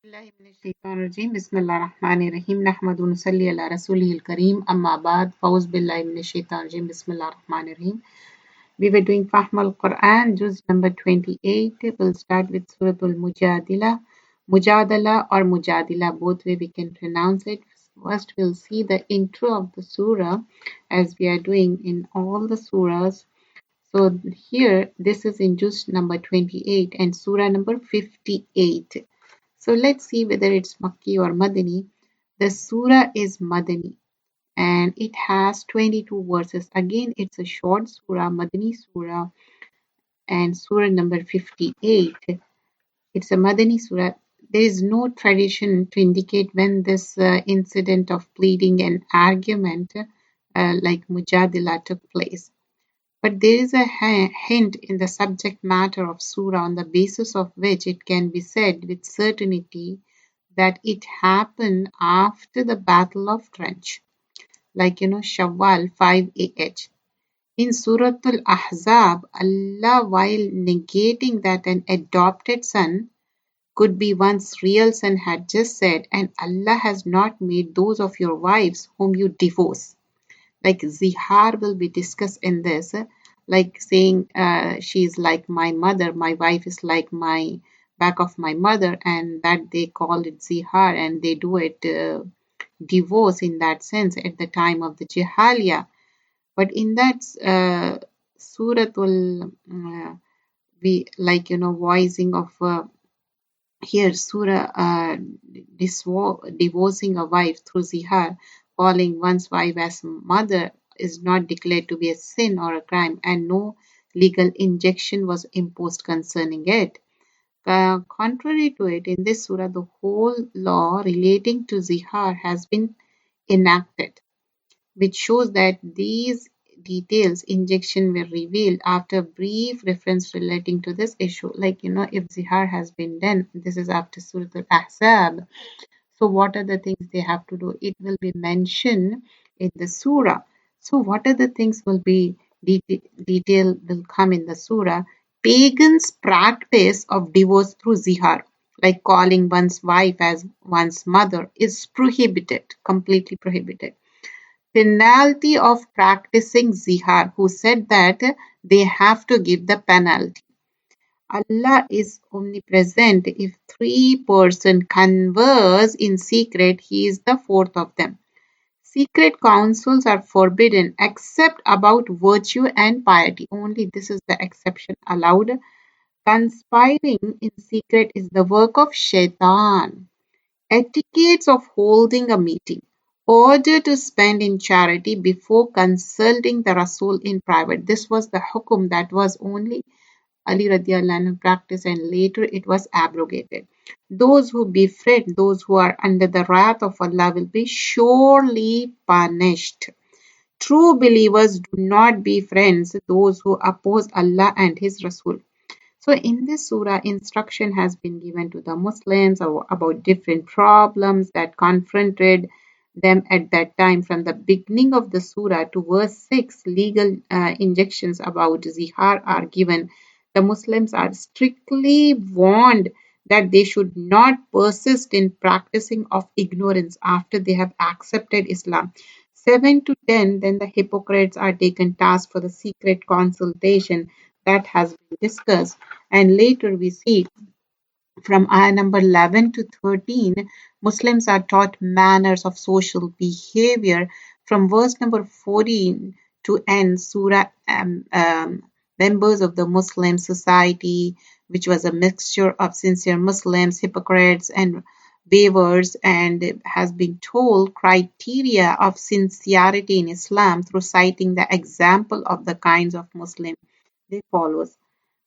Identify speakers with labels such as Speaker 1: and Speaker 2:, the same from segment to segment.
Speaker 1: बिस्मिल्लाहि मिनश्शैतानिर्रजीम बिस्मिल्लाहिर्रहमानिर्रहीम नहमदुहु व नसल्ली अला रसूलिहिल करीम अम्मा बाद फ़ौज़ बिल्लाहि मिनश्शैतानिर्रजीम बिस्मिल्लाहिर्रहमानिर्रहीम. We were doing FAHM Al Qur'an, JUZ number 28. We'll start with Surah Al-Mujadilah. Mujadala or Mujadila, both way we can pronounce it. First, we'll see the intro of the surah as we are doing in all the surahs. So here, this is in JUZ number 28 and surah number 58. So let's see whether it's Makki or Madani. The surah is Madani and it has 22 verses. Again, it's a short surah, Madani surah, and surah number 58. It's a Madani surah. There is no tradition to indicate when this incident of pleading and argument like Mujadila took place. But there is a hint in the subject matter of surah on the basis of which it can be said with certainty that it happened after the Battle of Trench, like Shawwal 5 In Surah Al-Ahzab, Allah, while negating that an adopted son could be one's real son, had just said, and Allah has not made those of your wives whom you divorce. Like zihar will be discussed in this, like saying she's like my mother, my wife is like my back of my mother, and that they call it zihar and they do it divorce in that sense at the time of the jahaliya. But in that suratul we like voicing of here surah divorcing a wife through zihar, calling one's wife as mother is not declared to be a sin or a crime, and no legal injunction was imposed concerning it. Contrary to it, in this surah, the whole law relating to zihar has been enacted, which shows that these details injection were revealed after a brief reference relating to this issue. Like, if zihar has been done, this is after Surah Al-Ahzab. So what are the things they have to do? It will be mentioned in the surah. So what are the things will be detail will come in the surah? Pagans' practice of divorce through zihar, like calling one's wife as one's mother, is prohibited, completely prohibited. Penalty of practicing zihar, who said that they have to give the penalty. Allah is omnipresent. If three persons converse in secret, He is the fourth of them. Secret counsels are forbidden except about virtue and piety. Only this is the exception allowed. Conspiring in secret is the work of shaitan. Etiquettes of holding a meeting. Order to spend in charity before consulting the Rasul in private. This was the hukum that was only Ali radiallahu anhu practiced, and later it was abrogated. Those who befriend those who are under the wrath of Allah will be surely punished. True believers do not befriend those who oppose Allah and His Rasul. So in this surah, instruction has been given to the Muslims about different problems that confronted them at that time. From the beginning of the surah to verse 6, legal injunctions about zihar are given. The Muslims are strictly warned that they should not persist in practicing of ignorance after they have accepted Islam. 7 to 10, then the hypocrites are taken task for the secret consultation that has been discussed. And later we see from ayah number 11 to 13, Muslims are taught manners of social behavior. From verse number 14 to end, Surah members of the Muslim society, which was a mixture of sincere Muslims, hypocrites, and waivers, and has been told criteria of sincerity in Islam through citing the example of the kinds of Muslim they follows.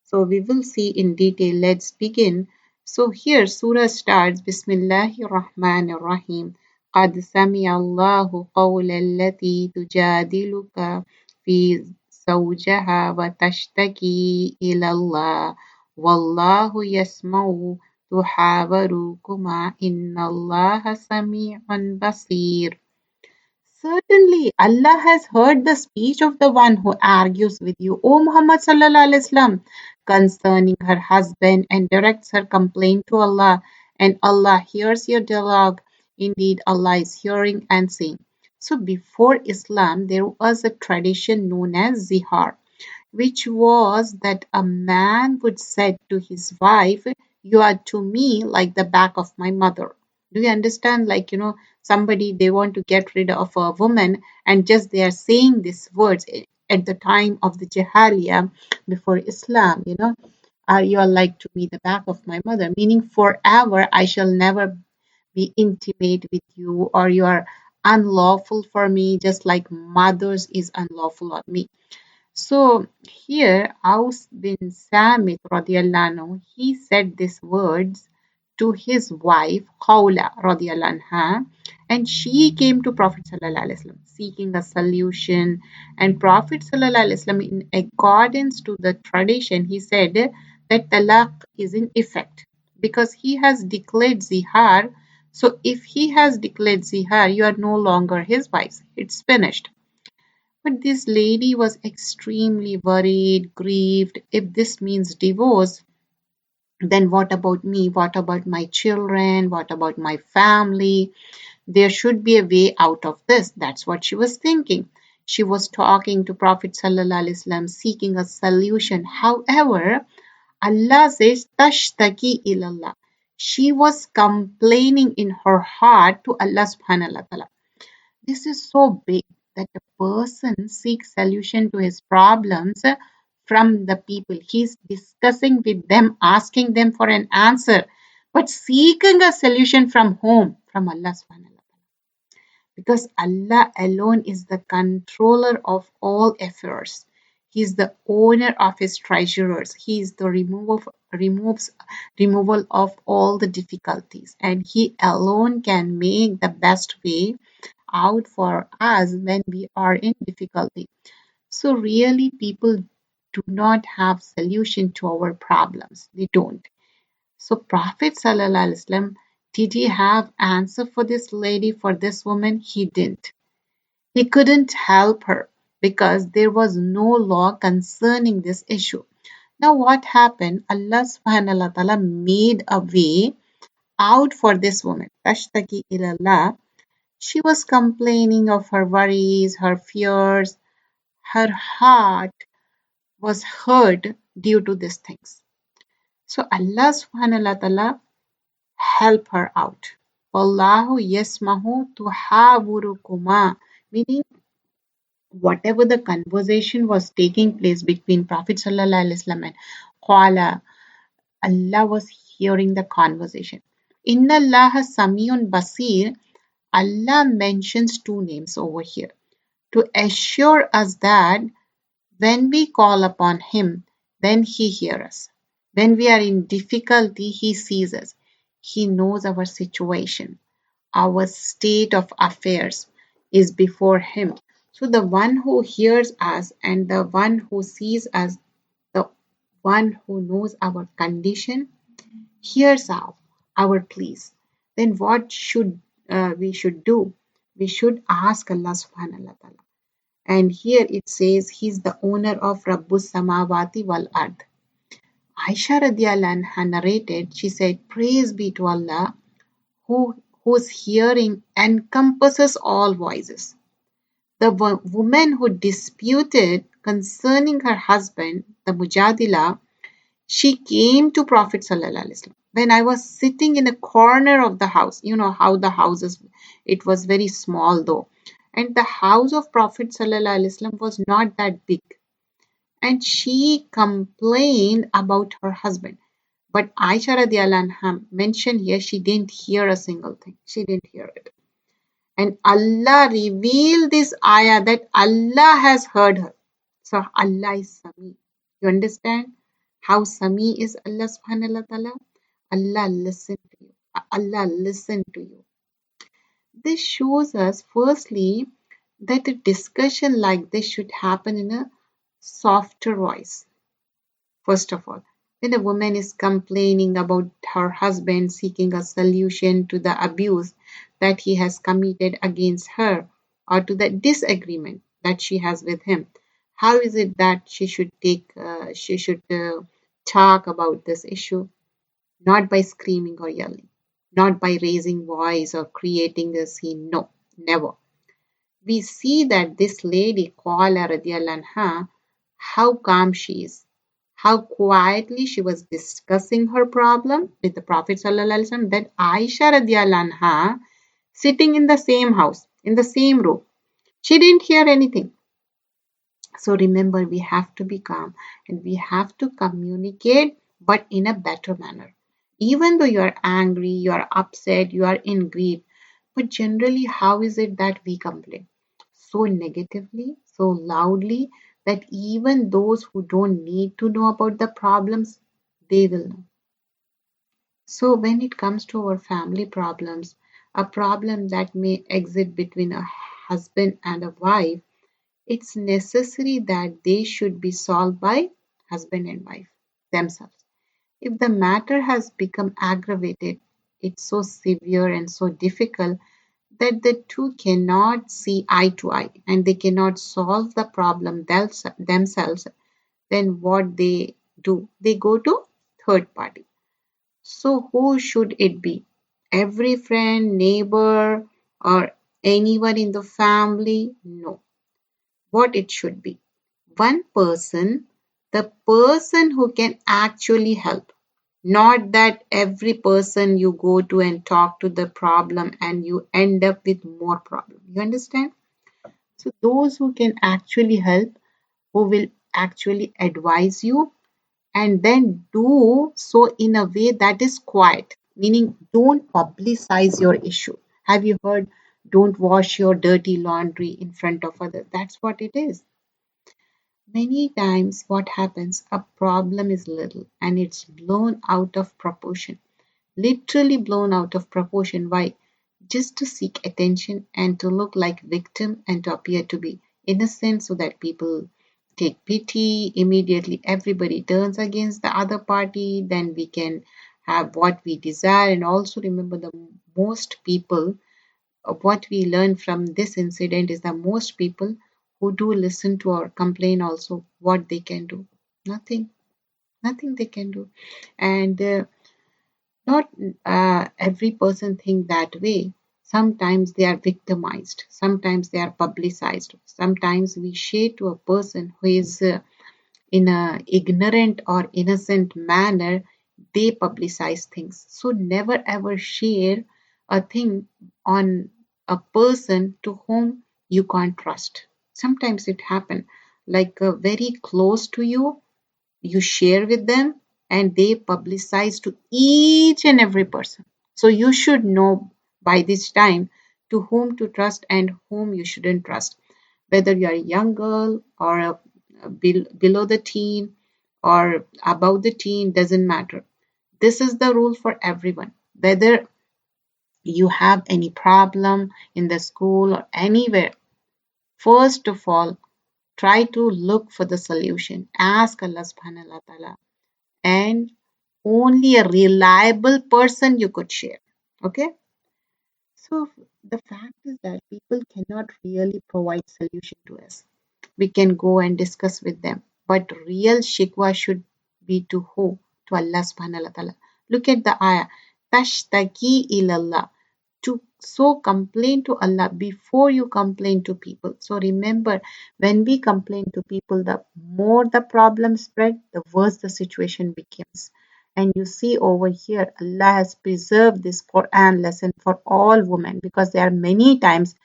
Speaker 1: So we will see in detail. Let's begin. So here Surah starts Bismillahir Rahmanir Rahim. قد سمع الله قول التي تجادلك في زوجها وتشتكي إلى الله والله يسمع تحاوركما إن الله سميع بصير. Certainly, Allah has heard the speech of the one who argues with you, O Muhammad sallallahu alaihi wasallam, concerning her husband, and directs her complaint to Allah. and Allah hears your dialogue. Indeed, Allah is hearing and seeing. So before Islam, there was a tradition known as zihar, which was that a man would say to his wife, "You are to me like the back of my mother." Do you understand? Like, somebody they want to get rid of a woman, and just they are saying these words at the time of the Jahiliyyah before Islam, you are like to me the back of my mother, meaning forever I shall never be intimate with you, or you are unlawful for me, just like mothers is unlawful on me. So here, Aus bin Samit radiallahu anhu, he said these words to his wife Khawla radiallahu anha, and she came to Prophet sallallahu alaihi wasallam seeking a solution. And Prophet sallallahu alaihi wasallam, in accordance to the tradition, he said that talaq is in effect because he has declared zihar. So if he has declared zihar, you are no longer his wife. It's finished. But this lady was extremely worried, grieved. If this means divorce, then what about me? What about my children? What about my family? There should be a way out of this. That's what she was thinking. She was talking to Prophet Sallallahu Alaihi Wasallam, seeking a solution. However, Allah says, Tashtaki ilallah. She was complaining in her heart to Allah subhanahu wa ta'ala. This is so big that a person seeks solution to his problems from the people. He's discussing with them, asking them for an answer, but seeking a solution from whom? From Allah subhanahu wa ta'ala. Because Allah alone is the controller of all affairs. He is the owner of his treasures. He is the removal of all the difficulties. And he alone can make the best way out for us when we are in difficulty. So really people do not have solution to our problems. They don't. So Prophet Sallallahu Alaihi Wasallam, did he have answer for this lady, for this woman? He didn't. He couldn't help her because there was no law concerning this issue. Now what happened? Allah subhanahu wa ta'ala made a way out for this woman. Tashtaki ilallah. She was complaining of her worries, her fears. Her heart was hurt due to these things. So Allah subhanahu wa ta'ala helped her out. Wallahu yasmahu tuhawurukuma, meaning whatever the conversation was taking place between Prophet sallallahu alaihi wasallam and Qala, Allah was hearing the conversation. Inna Allah Samiyun Basir, Allah mentions two names over here to assure us that when we call upon Him, then He hears us. When we are in difficulty, He sees us. He knows our situation. Our state of affairs is before Him. So the one who hears us and the one who sees us, the one who knows our condition, hears our pleas. Then what should we should do? We should ask Allah subhanahu wa ta'ala. And here it says he's the owner of Rabbus Samawati wal Ard. Aisha radiallahu anha narrated, she said, "Praise be to Allah whose hearing encompasses all voices." The woman who disputed concerning her husband, the Mujadilah, she came to Prophet sallallahu alaihi wasallam when I was sitting in a corner of the house. You know how the houses, it was very small though. And the house of Prophet sallallahu alaihi wasallam was not that big. And she complained about her husband. But Aisha radiallahu anha mentioned here she didn't hear a single thing. She didn't hear it. And Allah revealed this ayah that Allah has heard her. So Allah is Sami. You understand how Sami is Allah subhanahu wa ta'ala? Allah listened to you. Allah listened to you. This shows us firstly that a discussion like this should happen in a softer voice. First of all, when a woman is complaining about her husband seeking a solution to the abuse that he has committed against her or to the disagreement that she has with him, how is it that she should talk about this issue? Not by screaming or yelling. not by raising voice or creating a scene. No, never. We see that this lady called radiallahu anha, how calm she is, how quietly she was discussing her problem with the Prophet sallallahu alaihi wasallam. Then Aisha radiallahu anha sitting in the same house, in the same room. She didn't hear anything. So remember, we have to be calm and we have to communicate, but in a better manner. Even though you are angry, you are upset, you are in grief, but generally, how is it that we complain? So negatively, so loudly, that even those who don't need to know about the problems, they will know. So when it comes to our family problems, a problem that may exist between a husband and a wife, it's necessary that they should be solved by husband and wife themselves. If the matter has become aggravated, it's so severe and so difficult that the two cannot see eye to eye and they cannot solve the problem themselves, then what they do? They go to third party. So who should it be? Every friend, neighbor, or anyone in the family? No. What it should be? One person, the person who can actually help. Not that every person you go to and talk to the problem and you end up with more problem. You understand? So those who can actually help, who will actually advise you and then do so in a way that is quiet, meaning don't publicize your issue. Have you heard? Don't wash your dirty laundry in front of others. That's what it is. Many times, what happens, a problem is little and it's blown out of proportion, literally blown out of proportion. Why? Just to seek attention and to look like victim and to appear to be innocent so that people take pity. Immediately, everybody turns against the other party. Then we can have what we desire. And also remember, the most people, what we learn from this incident is that most people who do listen to or complain also, what they can do? Nothing. Nothing they can do. And not every person think that way. Sometimes they are victimized. Sometimes they are publicized. Sometimes we share to a person who is in a ignorant or innocent manner, they publicize things. So never ever share a thing on a person to whom you can't trust. Sometimes it happen like very close to you, you share with them and they publicize to each and every person. So you should know by this time to whom to trust and whom you shouldn't trust. Whether you are a young girl or below the teen or above the teen, doesn't matter. This is the rule for everyone. Whether you have any problem in the school or anywhere, first of all, try to look for the solution. Ask Allah subhanahu wa ta'ala and only a reliable person you could share. Okay? So the fact is that people cannot really provide solution to us. We can go and discuss with them, but real shikwa should be to who? To Allah subhanahu wa ta'ala. Look at the ayah. Tashtaki ilallah, to so complain to Allah before you complain to people. So remember, when we complain to people, the more the problem spread, the worse the situation becomes. And you see over here, Allah has preserved this Quran lesson for all women because there are many times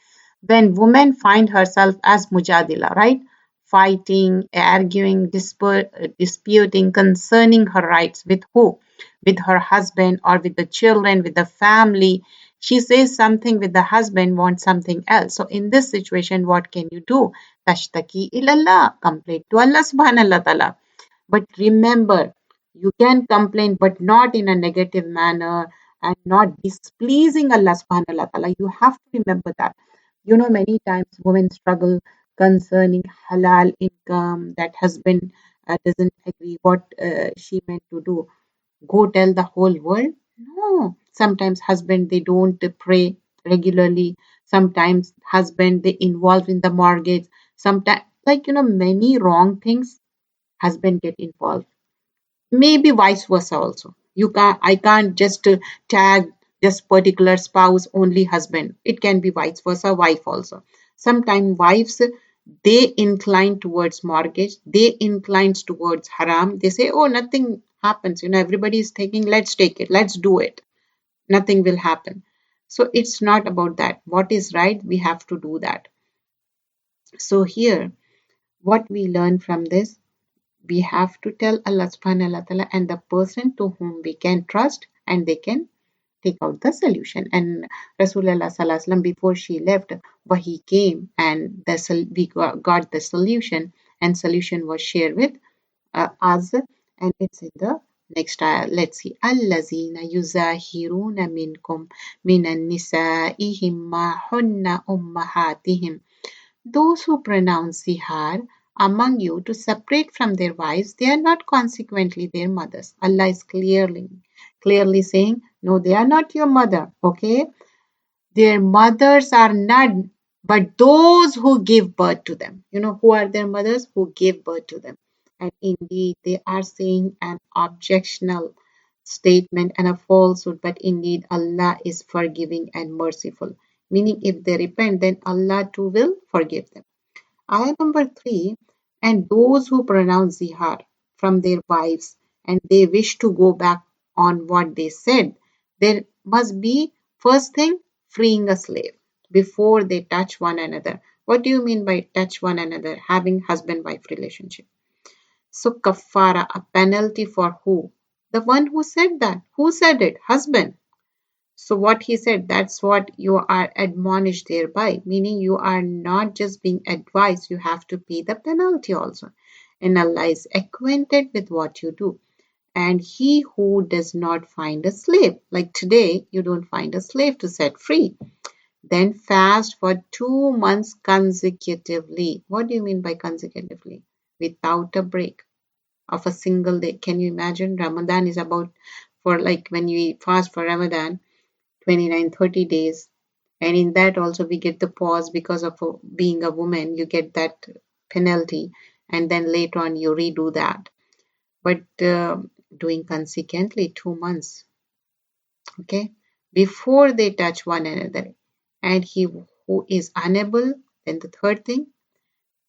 Speaker 1: when women find herself as mujadila, right? Fighting, arguing, disputing concerning her rights with who? With her husband or with the children, with the family. She says something with the husband, wants something else. So in this situation, what can you do? Tashtaki ilallah, complain to Allah subhanahu wa ta'ala. But remember, you can complain, but not in a negative manner and not displeasing Allah subhanahu wa ta'ala. You have to remember that. You know, many times women struggle concerning halal income, that husband doesn't agree what she meant to do. Go tell the whole world? No. Sometimes husband, they don't pray regularly. Sometimes husband, they involved in the mortgage. Sometimes, like, many wrong things, husband get involved. Maybe vice versa also. I can't just tag just particular spouse, only husband. It can be vice versa, wife also. Sometimes wives, they incline towards mortgage, they inclines towards haram. They say, oh, nothing happens. Everybody is taking, let's take it, let's do it. Nothing will happen. So it's not about that. What is right, we have to do that. So here, what we learn from this, we have to tell Allah subhanahu wa ta'ala and the person to whom we can trust, and they can take out the solution. And Rasulullah sallallahu alaihi wasallam, before she left, Wahi came and we got the solution, and solution was shared with us, and it's in the next ayah. Let's see. Allazina yuzahiruna minkum minan nisa'ihim ma hunna ummahatihim. Those who pronounce zihar among you to separate from their wives, they are not consequently their mothers. Allah is clearly saying, no, they are not your mother. Okay, their mothers are none but those who give birth to them. Who are their mothers? Who give birth to them. And indeed, they are saying an objectional statement and a falsehood, but indeed, Allah is forgiving and merciful. Meaning, if they repent, then Allah too will forgive them. Ayah number 3, and those who pronounce zihar from their wives and they wish to go back on what they said, there must be, first thing, freeing a slave before they touch one another. What do you mean by touch one another? Having husband-wife relationship. So kafara, a penalty for who? The one who said that. Who said it? Husband. So what he said, that's what you are admonished thereby, meaning you are not just being advised, you have to pay the penalty also. And Allah is acquainted with what you do. And he who does not find a slave, like today, you don't find a slave to set free, then fast for 2 months consecutively. What do you mean by consecutively? Without a break of a single day. Can you imagine? Ramadan is about, for like when you fast for Ramadan, 29, 30 days. And in that also we get the pause because of being a woman, you get that penalty. And then later on you redo that. But doing consequently 2 months, okay, before they touch one another. And he who is unable, then the third thing,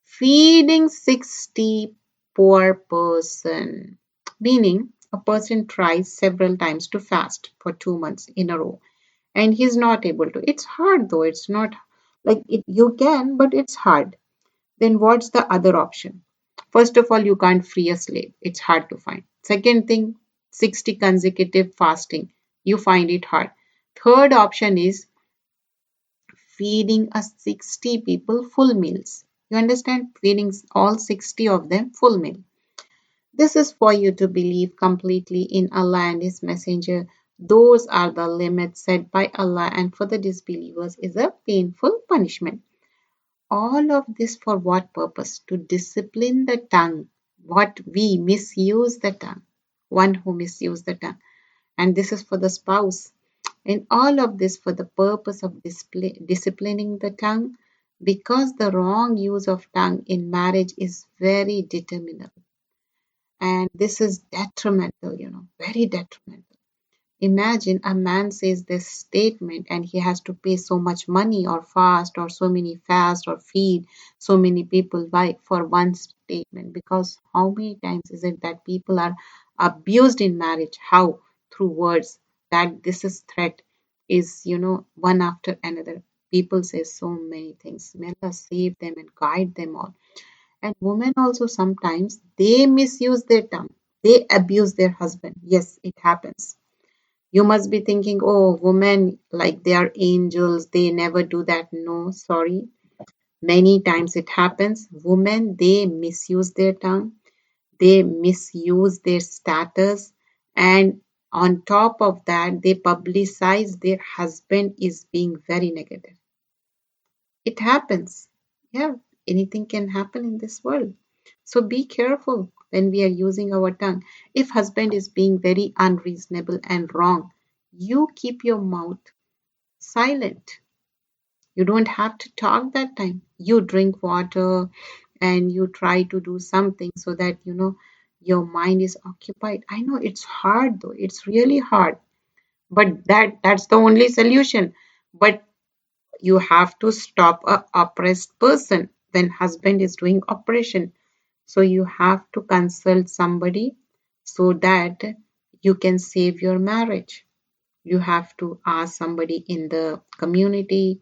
Speaker 1: feeding 60 poor person. Meaning a person tries several times to fast for 2 months in a row and he's not able to. It's hard though. It's not like you can, but it's hard. Then what's the other option? First of all, you can't free a slave. It's hard to find. Second thing, 60 consecutive fasting. You find it hard. Third option is feeding a 60 people full meals. You understand? Feeding all 60 of them full meal. This is for you to believe completely in Allah and His Messenger. Those are the limits set by Allah, and for the disbelievers is a painful punishment. All of this for what purpose? To discipline the tongue. What we misuse the tongue. One who misuse the tongue. And this is for the spouse. And all of this for the purpose of disciplining the tongue, because the wrong use of tongue in marriage is very determinant. And this is detrimental, very detrimental. Imagine a man says this statement and he has to pay so much money or fast or so many fast or feed so many people by for one statement. Because how many times is it that people are abused in marriage? How? Through words. That this is threat is, one after another. People say so many things. May Allah save them and guide them all. And women also sometimes they misuse their tongue. They abuse their husband. Yes, it happens. You must be thinking, oh, women, like they are angels, they never do that. No, sorry. Many times it happens. Women, they misuse their tongue, they misuse their status, and on top of that, they publicize their husband is being very negative. It happens. Yeah, anything can happen in this world. So be careful when we are using our tongue. If husband is being very unreasonable and wrong, you keep your mouth silent. You don't have to talk that time. You drink water and you try to do something so that your mind is occupied. I know it's hard though. It's really hard. But that's the only solution. But you have to stop a oppressed person when husband is doing oppression. So you have to consult somebody so that you can save your marriage. You have to ask somebody in the community,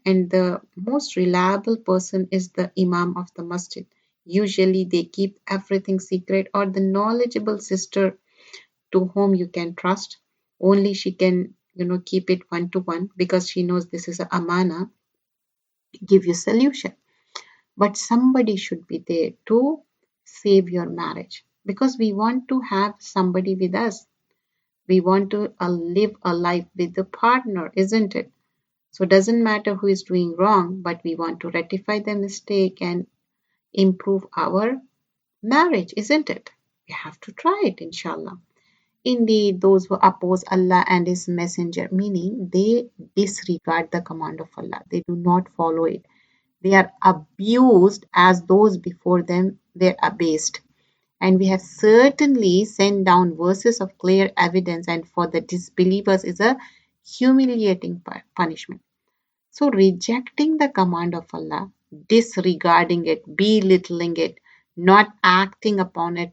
Speaker 1: and the most reliable person is the imam of the masjid. Usually they keep everything secret, or the knowledgeable sister to whom you can trust. Only she can, keep it one to one, because she knows this is a amana, give you solution. But somebody should be there to save your marriage, because we want to have somebody with us. We want to live a life with the partner, isn't it? So it doesn't matter who is doing wrong, but we want to rectify the mistake and improve our marriage, isn't it? We have to try it, inshallah. Indeed, those who oppose Allah and His Messenger, meaning they disregard the command of Allah, they do not follow it. They are abused as those before them were abased. And we have certainly sent down verses of clear evidence, and for the disbelievers is a humiliating punishment. So, rejecting the command of Allah, disregarding it, belittling it, not acting upon it,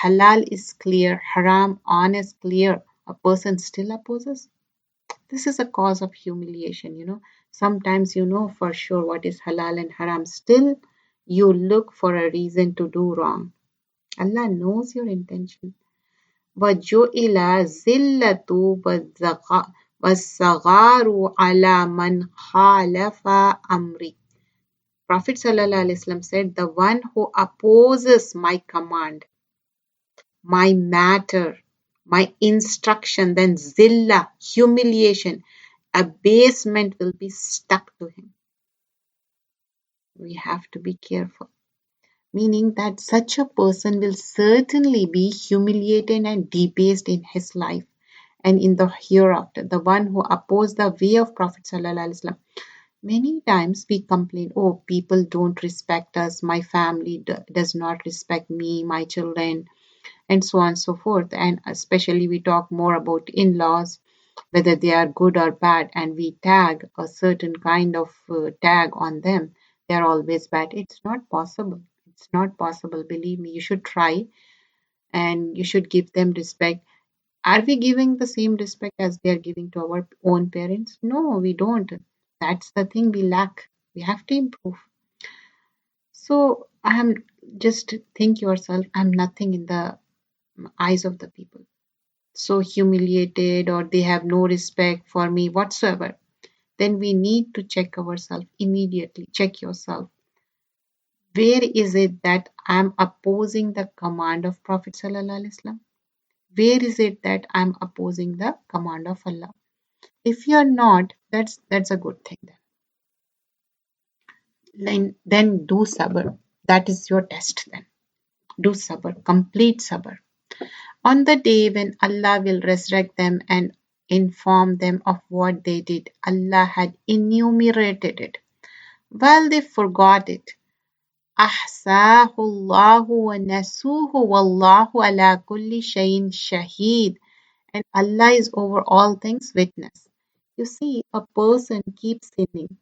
Speaker 1: halal is clear, haram on is clear, a person still opposes. This is a cause of humiliation. Sometimes you know for sure what is halal and haram, still you look for a reason to do wrong. Allah knows your intention. وَجُعِلَ الذِّلَّةُ وَالصَّغَارُ عَلَى مَنْ خَالَفَ أَمْرِي. Prophet ﷺ said, the one who opposes my command, my matter, my instruction, then zilla, humiliation, abasement will be stuck to him. We have to be careful. Meaning that such a person will certainly be humiliated and debased in his life and in the hereafter. The one who opposed the way of Prophet ﷺ. Many times we complain, oh, people don't respect us, my family does not respect me, my children, and so on and so forth. And especially we talk more about in-laws, whether they are good or bad, and we tag a certain kind of tag on them. They're always bad. It's not possible. It's not possible. Believe me, you should try, and you should give them respect. Are we giving the same respect as they are giving to our own parents? No, we don't. That's the thing we lack. We have to improve. So I'm just think yourself, I'm nothing in the eyes of the people. So humiliated, or they have no respect for me whatsoever. Then we need to check ourselves immediately. Check yourself. Where is it that I'm opposing the command of Prophet Sallallahu Alaihi Wasallam? Where is it that I'm opposing the command of Allah? If you're not, that's a good thing then. Then do sabr. That is your test then. Do sabr, complete sabr. On the day when Allah will resurrect them and inform them of what they did, Allah had enumerated it. While they forgot it, أحصاه الله ونسوه والله على كل شيء شهيد. And Allah is over all things witness. You see, a person keeps sinning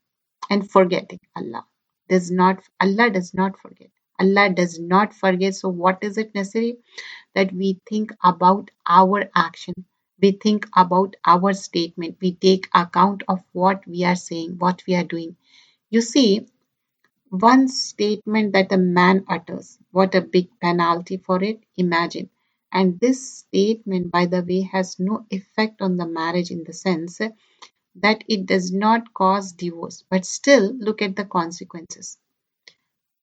Speaker 1: and forgetting Allah. Allah does not forget. Allah does not forget. So what is it necessary? That we think about our action. We think about our statement. We take account of what we are saying, what we are doing. You see, one statement that a man utters, what a big penalty for it, imagine. And this statement, by the way, has no effect on the marriage in the sense that it does not cause divorce. But still, look at the consequences.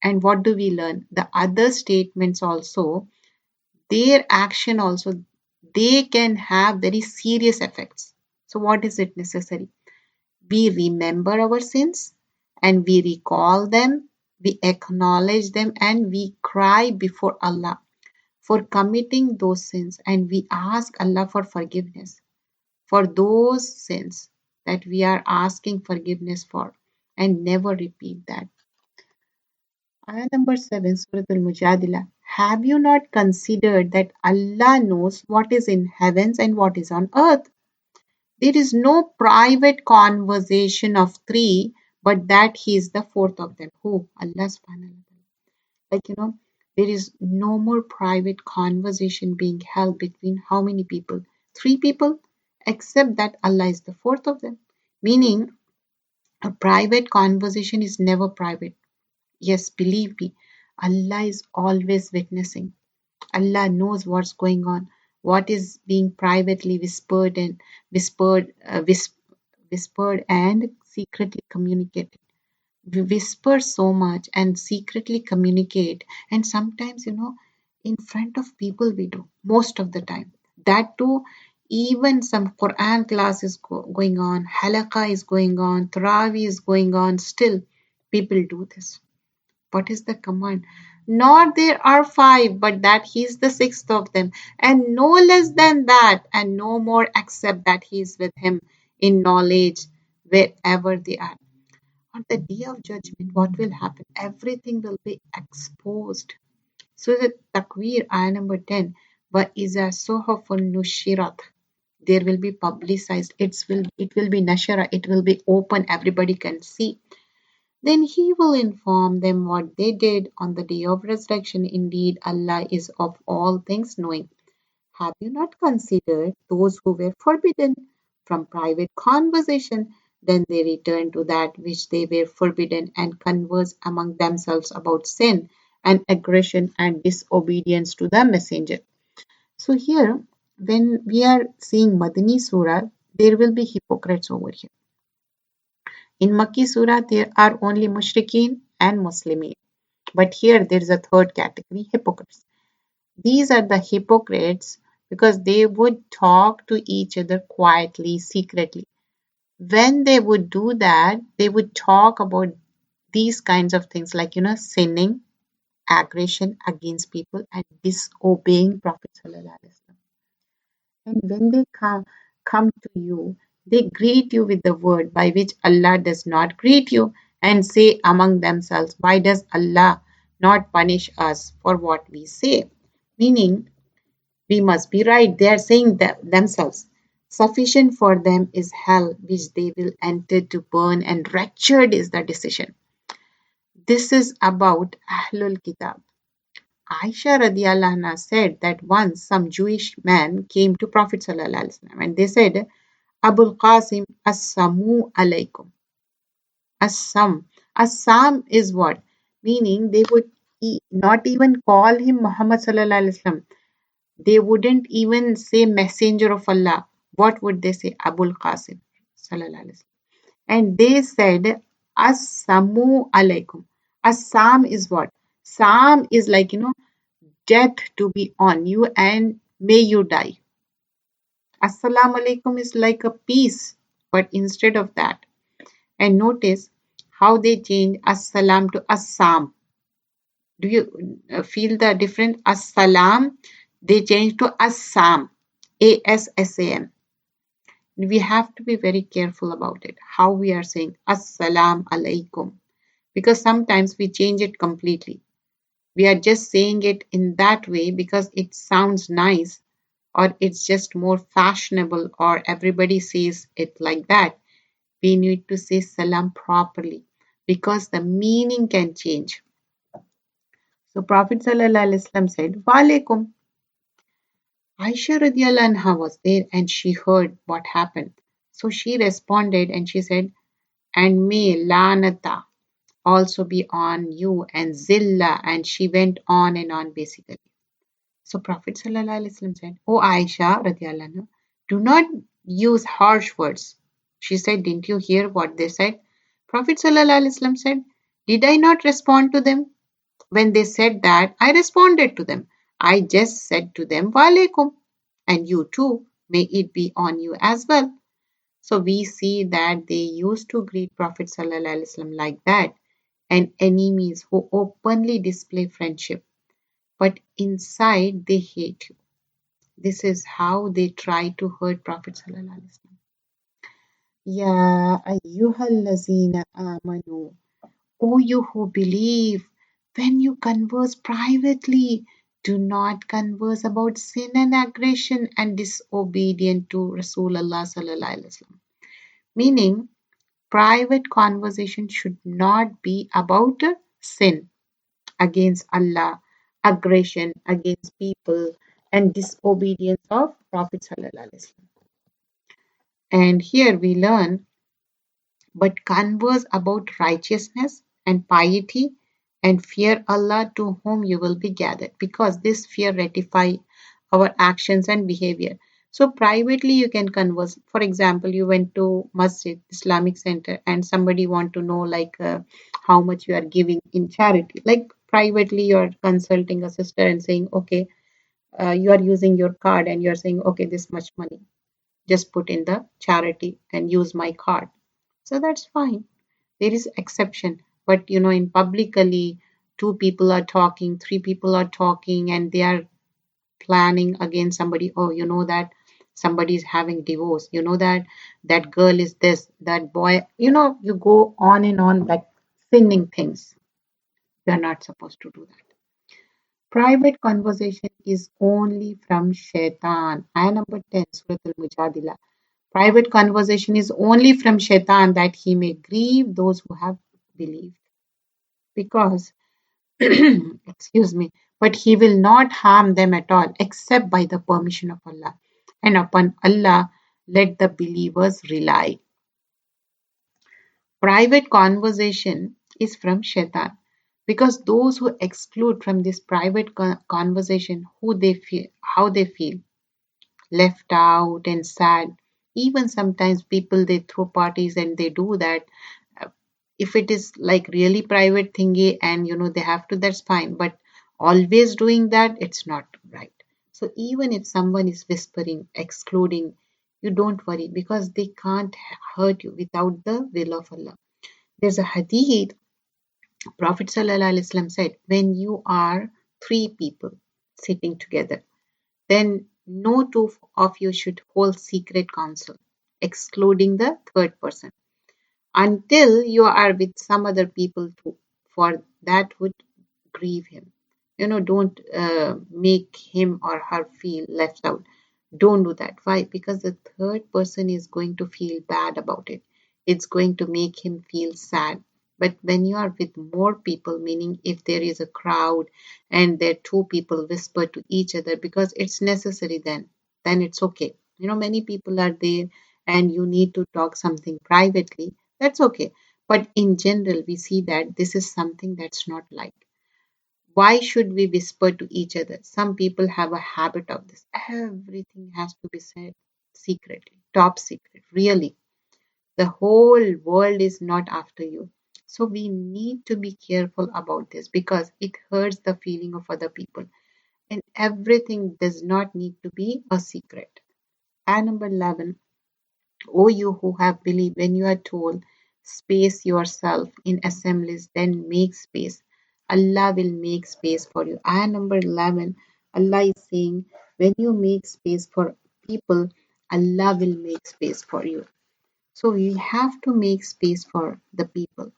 Speaker 1: And what do we learn? The other statements also, their action also, they can have very serious effects. So, what is it necessary? We remember our sins and we recall them, we acknowledge them, and we cry before Allah for committing those sins, and we ask Allah for forgiveness for those sins that we are asking forgiveness for, and never repeat that. Ayah number 7, Surah Al-Mujadilah. Have you not considered that Allah knows what is in heavens and what is on earth? There is no private conversation of three, but that he is the fourth of them. Who? Allah subhanahu wa ta'ala. Like, there is no more private conversation being held between how many people? Three people, except that Allah is the fourth of them. Meaning, a private conversation is never private. Yes, believe me, Allah is always witnessing. Allah knows what's going on, what is being privately whispered, whispered and secretly communicated. We whisper so much and secretly communicate, and sometimes, in front of people we do most of the time. That too, even some Quran class is going on, halakha is going on, Taraweeh is going on, still people do this. What is the command? Not there are five, but that he is the sixth of them, and no less than that, and no more except that he is with him in knowledge wherever they are. On the day of judgment, what will happen? Everything will be exposed. So the Takwir, ayah number 10, وَإِذَا صُحُفٌ نُشِّرَتْ, there will be publicized. It will be nashara. It will be open. Everybody can see. Then he will inform them what they did on the day of resurrection. Indeed, Allah is of all things knowing. Have you not considered those who were forbidden from private conversation? Then they return to that which they were forbidden and converse among themselves about sin and aggression and disobedience to the messenger. So here, when we are seeing Madani Surah, there will be hypocrites over here. In Makki Surah, there are only Mushrikeen and Muslimin. But here there is a third category, hypocrites. These are the hypocrites because they would talk to each other quietly, secretly. When they would do that, they would talk about these kinds of things like, sinning, aggression against people, and disobeying Prophet Sallallahu Alaihi Wasallam. And when they come to you, they greet you with the word by which Allah does not greet you and say among themselves, why does Allah not punish us for what we say? Meaning, we must be right. They are saying that themselves. Sufficient for them is hell, which they will enter to burn, and wretched is the decision. This is about Ahlul Kitab. Aisha radiallahu anha said that once some Jewish men came to Prophet sallallahu alaihi wasallam and they said, Abul Qasim, Assalamu alaikum. Assam. Assam is what? Meaning they would not even call him Muhammad sallallahu alaihi wasallam. They wouldn't even say messenger of Allah. What would they say? Abul Qasim sallallahu alaihi wasallam. And they said, Assalamu alaikum. Assam is what? Sam is like, death to be on you and may you die. Assalamu alaikum is like a peace, but instead of that. And notice how they change Assalam to Assam. Do you feel the difference? Assalam, they change to Assam. Assam. We have to be very careful about it, how we are saying Assalam alaikum. Because sometimes we change it completely. We are just saying it in that way because it sounds nice, or it's just more fashionable, or everybody says it like that. We need to say salam properly because the meaning can change. So Prophet sallallahu alaihi wasallam said, Wa alaikum. Aisha radiallahu anha was there and she heard what happened. So she responded and she said, and may lanata also be on you and zilla, and she went on and on basically. So Prophet sallallahu alaihi wasallam said, "O Aisha radiallahu anha, do not use harsh words." She said, "Didn't you hear what they said?" Prophet sallallahu alaihi wasallam said, "Did I not respond to them? When they said that, I responded to them. I just said to them, Wa alaikum, and you too, may it be on you as well." So we see that they used to greet Prophet sallallahu alaihi wasallam like that, and enemies who openly display friendship, but inside they hate you. This is how they try to hurt Prophet sallallahu alaihi wasallam. Ya ayyuhallazina amanu, O you who believe, when you converse privately, Do not converse about sin and aggression and disobedience to Rasulullah sallallahu alaihi wasallam. Meaning, private conversation should not be about sin against Allah, aggression against people, and disobedience of Prophet sallallahu alaihi wasallam. And here we learn, but converse about righteousness and piety and fear Allah to whom you will be gathered, because this fear ratify our actions and behavior. So privately you can converse. For example, you went to Masjid Islamic Center and somebody want to know like how much you are giving in charity. Like privately you are consulting a sister and saying, okay, you are using your card and you are saying, okay, this much money just put in the charity and use my card. So that's fine. There is exception. But in publicly, two people are talking, three people are talking, and they are planning against somebody. Oh, you know that somebody is having divorce. You know that that girl is this, that boy. You go on and on like sinning things. You are not supposed to do that. Private conversation is only from shaitan. Ayah number 10, Surah Al-Mujadilah. Private conversation is only from shaitan that he may grieve those who have believed. Because, excuse me, but he will not harm them at all except by the permission of Allah. And upon Allah, let the believers rely. Private conversation is from shaitan. Because those who exclude from this private conversation who they feel, how they feel, left out and sad. Even sometimes people they throw parties and they do that. Uh, If it is like really private thingy and they have to, that's fine. But always doing that, it's not right. So even if someone is whispering, excluding, you don't worry because they can't hurt you without the will of Allah. There's a hadith, Prophet ﷺ said, when you are three people sitting together, then no two of you should hold secret counsel, excluding the third person, until you are with some other people too, for that would grieve him. Don't make him or her feel left out. Don't do that. Why? Because the third person is going to feel bad about it. It's going to make him feel sad. But when you are with more people, meaning if there is a crowd and there two people whisper to each other because it's necessary, then it's okay. Many people are there and you need to talk something privately. That's okay. But in general, we see that this is something that's not like. Why should we whisper to each other? Some people have a habit of this. Everything has to be said secretly, top secret, really. The whole world is not after you. So we need to be careful about this because it hurts the feeling of other people. And everything does not need to be a secret. And number 11, O you who have believed, when you are told, space yourself in assemblies, then make space. Allah will make space for you. Ayah number 11, Allah is saying, when you make space for people, Allah will make space for you. So you have to make space for the people.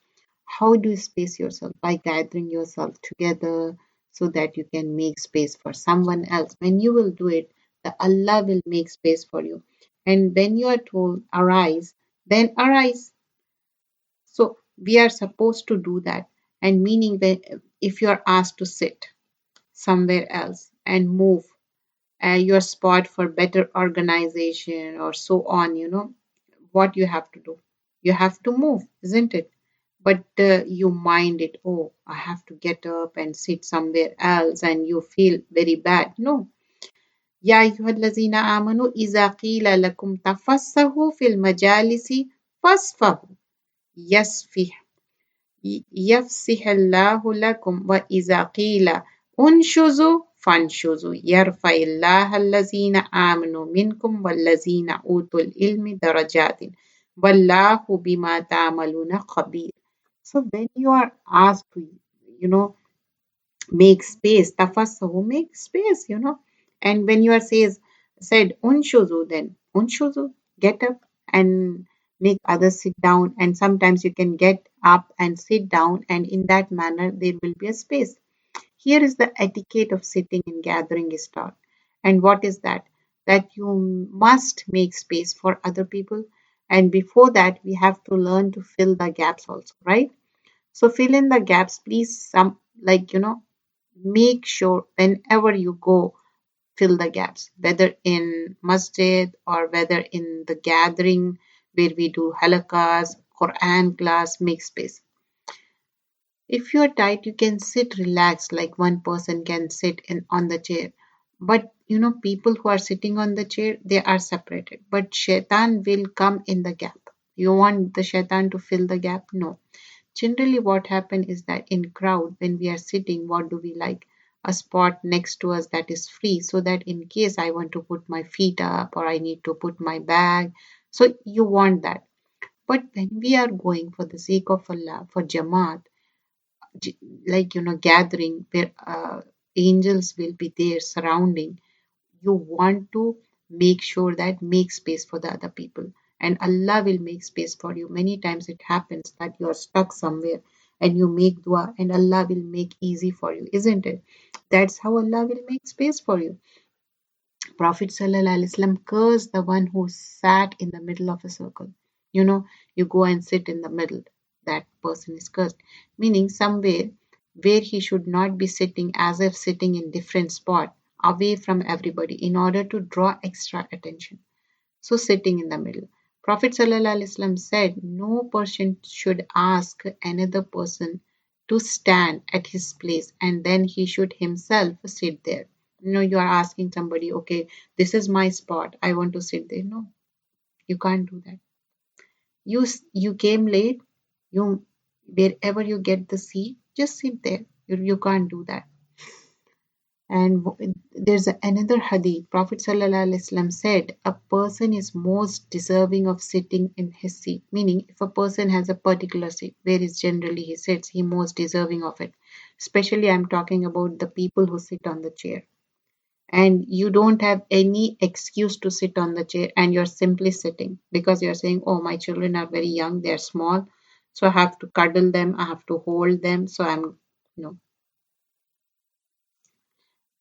Speaker 1: How do you space yourself? By gathering yourself together so that you can make space for someone else. When you will do it, the Allah will make space for you. And when you are told arise, then arise. So we are supposed to do that. And meaning that if you are asked to sit somewhere else and move your spot for better organization or so on, what you have to do. You have to move, isn't it? But you mind it, oh, I have to get up and sit somewhere else, and you feel very bad. No. يا أيها الذين آمنوا إذا قيل لكم تفسحوا في المجالس فاسفحوا يسفح يفسح الله لكم وإذا قيل انشزوا فانشزوا يرفع الله الذين آمنوا منكم والذين أوتوا العلم درجات والله بما تعملون خبير. So when you are asked to, you know, make space, tafassahu, make space, And when you are said unshuzu, then unshuzu, get up and make others sit down. And sometimes you can get up and sit down, and in that manner there will be a space. Here is the etiquette of sitting in gathering is taught. And what is that? That you must make space for other people. And before that, we have to learn to fill the gaps also, right? So fill in the gaps, please. Some, make sure whenever you go, fill the gaps, whether in masjid or whether in the gathering where we do halakas, Quran class, make space. If you're tight, you can sit relaxed like one person can sit in on the chair. But people who are sitting on the chair, they are separated. But shaitan will come in the gap. You want the shaitan to fill the gap? No. Generally, what happens is that in crowd, when we are sitting, what do we like? A spot next to us that is free, so that in case I want to put my feet up or I need to put my bag, so you want that. But when we are going for the sake of Allah, for Jamaat, gathering where angels will be there surrounding, you want to make sure that make space for the other people, and Allah will make space for you. Many times it happens that you are stuck somewhere and you make dua and Allah will make easy for you, isn't it? That's how Allah will make space for you. Prophet ﷺ cursed the one who sat in the middle of a circle. You go and sit in the middle, that person is cursed, meaning somewhere where he should not be sitting, as if sitting in different spot away from everybody in order to draw extra attention. So sitting in the middle. Prophet ﷺ said no person should ask another person to stand at his place and then he should himself sit there. You are asking somebody, okay, this is my spot, I want to sit there. No, you can't do that. You came late, you wherever you get the seat, just sit there. You can't do that. And there's another hadith. Prophet ﷺ said, a person is most deserving of sitting in his seat. Meaning, if a person has a particular seat, where is generally he sits, he most deserving of it. Especially, I'm talking about the people who sit on the chair. And you don't have any excuse to sit on the chair and you're simply sitting because you're saying, oh, my children are very young, they're small. So I have to cuddle them, I have to hold them. So I'm, no.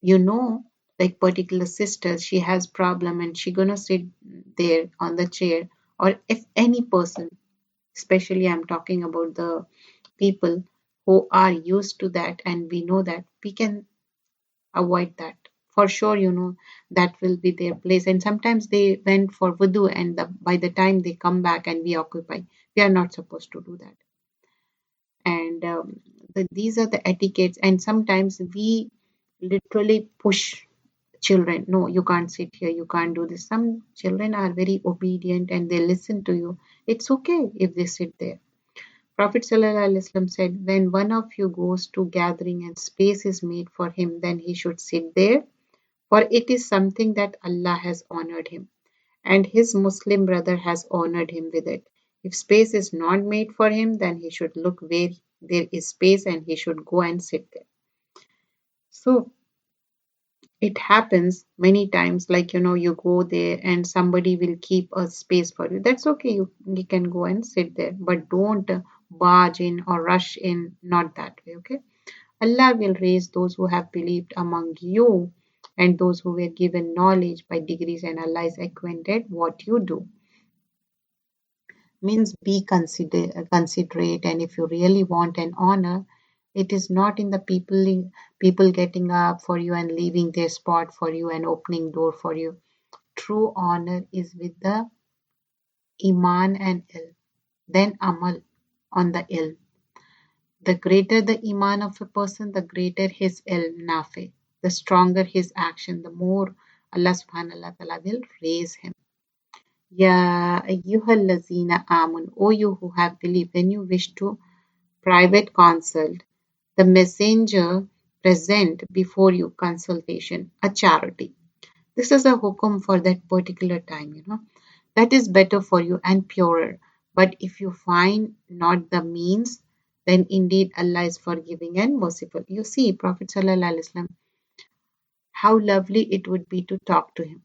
Speaker 1: you know like particular sister, she has problem and she gonna sit there on the chair, or if any person, especially I'm talking about the people who are used to that, and we know that we can avoid that for sure. That will be their place, and sometimes they went for wudu and by the time they come back and we occupy, we are not supposed to do that. And these are the etiquettes, and sometimes we literally push children, no, you can't sit here, you can't do this. Some children are very obedient and they listen to you. It's okay if they sit there. Prophet ﷺ said, when one of you goes to gathering and space is made for him, then he should sit there, for it is something that Allah has honored him and his Muslim brother has honored him with it. If space is not made for him, then he should look where there is space and he should go and sit there. So it happens many times, like you go there and somebody will keep a space for you. That's okay, you can go and sit there, but don't barge in or rush in, not that way. Okay, Allah will raise those who have believed among you and those who were given knowledge by degrees, and Allah is acquainted what you do. Means be considerate, and if you really want an honor, it is not in the people getting up for you and leaving their spot for you and opening door for you. True honor is with the iman and ilm, then amal on the ilm. The greater the iman of a person, the greater his ilm nafi, the stronger his action, the more Allah subhanahu wa ta'ala will raise him. Ya ayyuhallazina amun, O you who have believed, when you wish to private consult, the messenger present before you consultation, a charity. This is a hukum for that particular time. That is better for you and purer. But if you find not the means, then indeed Allah is forgiving and merciful. You see, Prophet Sallallahu Alaihi Wasallam, how lovely it would be to talk to him.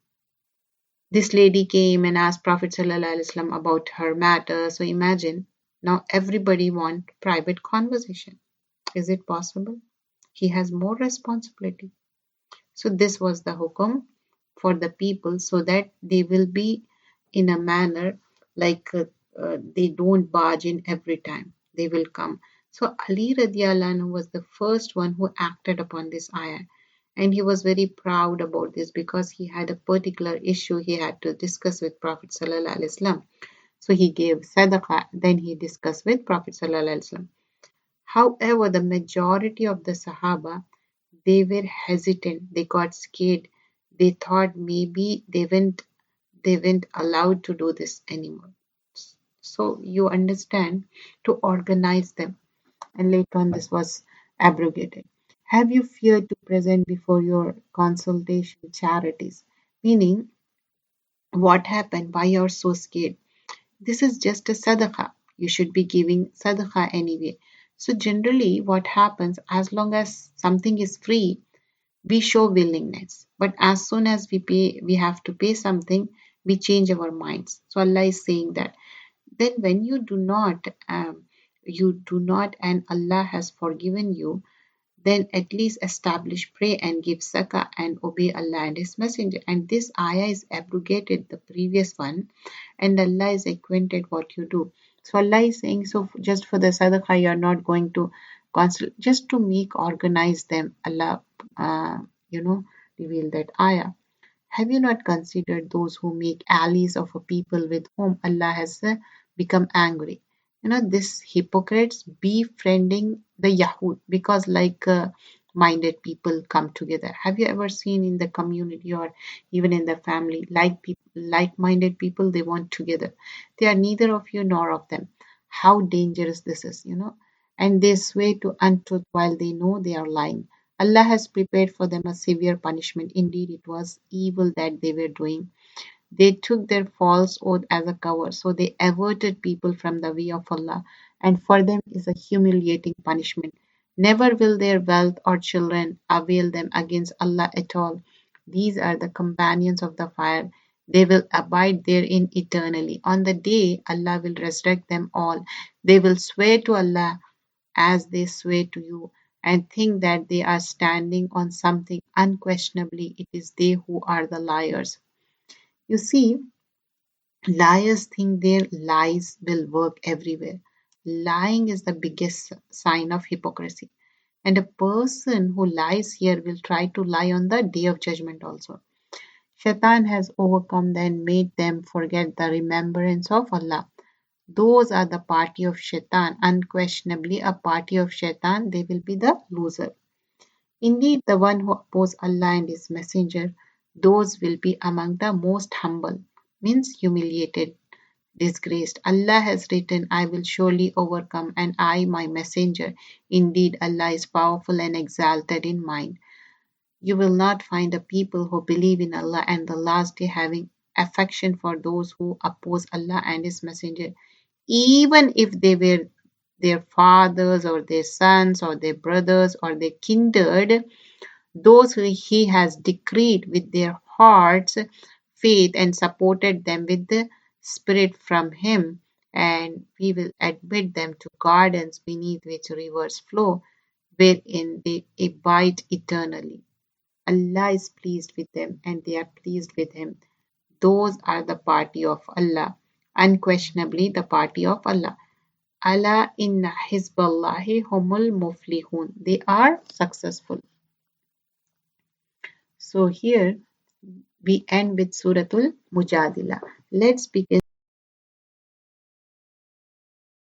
Speaker 1: This lady came and asked Prophet ﷺ about her matter. So imagine, now everybody want private conversation. Is it possible? he has more responsibility. So this was the hukum for the people so that they will be in a manner like they don't barge in every time. They will come. So Ali radiallahu anhu was the first one who acted upon this ayah. And he was very proud about this because he had a particular issue he had to discuss with Prophet Sallallahu Alaihi Wasallam. So he gave sadaqah, then he discussed with Prophet Sallallahu Alaihi Wasallam. However, the majority of the Sahaba, they were hesitant, they got scared, they thought maybe they weren't allowed to do this anymore. So you understand, to organize them, and later on this was abrogated. Have you feared to present before your consultation charities? Meaning, what happened? Why you're so scared? This is just a sadaqah. You should be giving sadaqah anyway. So generally what happens, as long as something is free, we show willingness. But as soon as we have to pay something, we change our minds. So Allah is saying that. Then when you do not, and Allah has forgiven you, then at least establish, pray and give zakah and obey Allah and His Messenger. And this ayah is abrogated, the previous one, and Allah is acquainted what you do. So Allah is saying, so just for the sadaqah, you are not going to consult, just to make organize them. Allah, uh, you know, reveal that ayah. Have you not considered those who make allies of a people with whom Allah has become angry? This hypocrites befriending the Yahud because minded people come together. Have you ever seen in the community or even in the family, like-minded people, they want together. They are neither of you nor of them. How dangerous this is. And they swear to untruth while they know they are lying. Allah has prepared for them a severe punishment. Indeed, it was evil that they were doing. They took their false oath as a cover, so they averted people from the way of Allah, and for them is a humiliating punishment. Never will their wealth or children avail them against Allah at all. These are the companions of the fire. They will abide therein eternally. On the day Allah will resurrect them all. They will swear to Allah as they swear to you, and think that they are standing on something. Unquestionably, it is they who are the liars. You see, liars think their lies will work everywhere. Lying is the biggest sign of hypocrisy. And a person who lies here will try to lie on the day of judgment also. Shaitan has overcome them and made them forget the remembrance of Allah. Those are the party of Shaitan. Unquestionably, a party of Shaitan, they will be the loser. Indeed, the one who oppose Allah and His Messenger, those will be among the most humble, means humiliated, disgraced. Allah has written, I will surely overcome, and I, my Messenger. Indeed, Allah is powerful and exalted in mind. You will not find a people who believe in Allah and the last day having affection for those who oppose Allah and His Messenger, even if they were their fathers or their sons or their brothers or their kindred, those who He has decreed with their hearts faith and supported them with the Spirit from Him, and we will admit them to gardens beneath which rivers flow, wherein they abide eternally. Allah is pleased with them, and they are pleased with Him. Those are the party of Allah, unquestionably the party of Allah. Allah inna hizballahi humul muflihun. They are successful. So here we end with Suratul Mujadilah. Let's begin.